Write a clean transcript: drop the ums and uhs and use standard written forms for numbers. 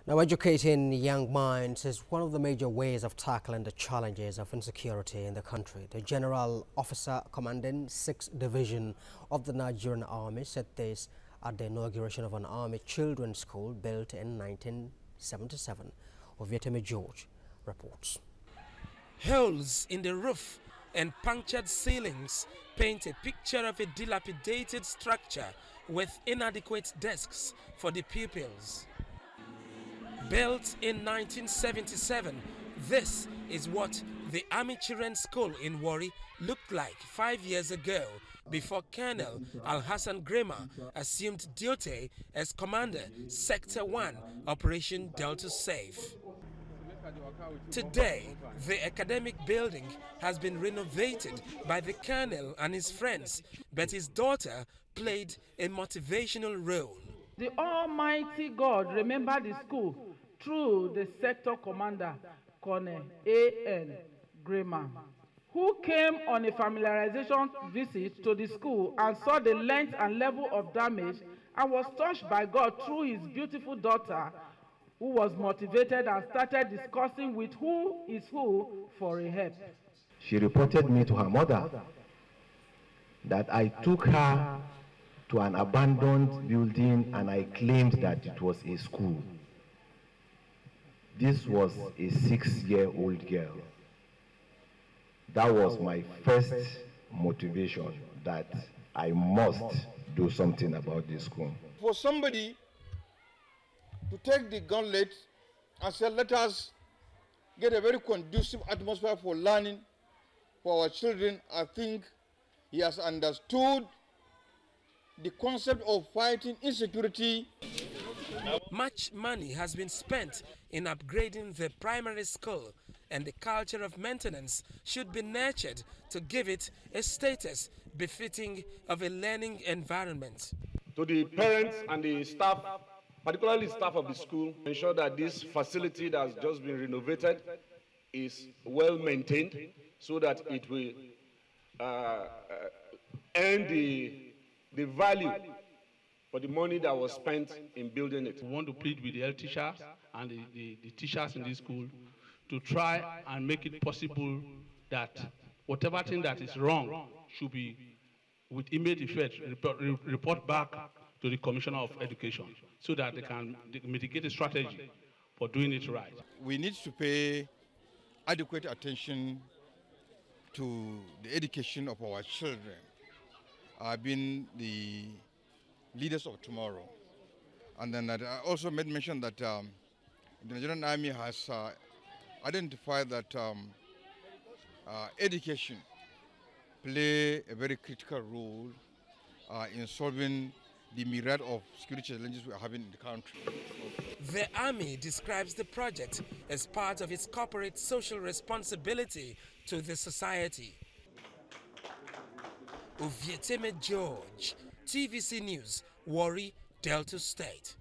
Now, educating young minds is one of the major ways of tackling the challenges of insecurity in the country. The General Officer commanding 6th Division of the Nigerian Army said this at the inauguration of an Army Children's School built in 1977. Ovieteme George reports. Holes in the roof and punctured ceilings paint a picture of a dilapidated structure with inadequate desks for the pupils. Built in 1977, this is what the Army Children's School in Warri looked like 5 years ago, before Colonel Al-Hassan Grema assumed duty as Commander, Sector 1, Operation Delta Safe. Today, the academic building has been renovated by the Colonel and his friends, but his daughter played a motivational role. The Almighty God remembered the school through the sector commander, Colonel A.N. Grema, who came on a familiarization visit to the school and saw the length and level of damage and was touched by God through his beautiful daughter, who was motivated and started discussing with who is who for a help. She reported me to her mother that I took her to an abandoned building and I claimed that it was a school. This was a 6-year-old girl. That was my first motivation, that I must do something about this school. For somebody to take the gauntlet and say, let us get a very conducive atmosphere for learning for our children, I think he has understood the concept of fighting insecurity. Much money has been spent in upgrading the primary school, and the culture of maintenance should be nurtured to give it a status befitting of a learning environment. To the parents and the staff, particularly staff of the school, ensure that this facility that has just been renovated is well maintained so that it will earn the value for the money that was spent in building it. We want to plead with the health teachers and the teachers in this school to try and make it possible that whatever thing that is wrong should be, with immediate effect, report back to the Commissioner of Education so that they can mitigate a strategy for doing it right. We need to pay adequate attention to the education of our children. I've been the leaders of tomorrow. And then I also made mention that the Nigerian Army has identified that education play a very critical role in solving the myriad of security challenges we are having in the country. The Army describes the project as part of its corporate social responsibility to the society. Ovieteme George, TVC News, Warri, Delta State.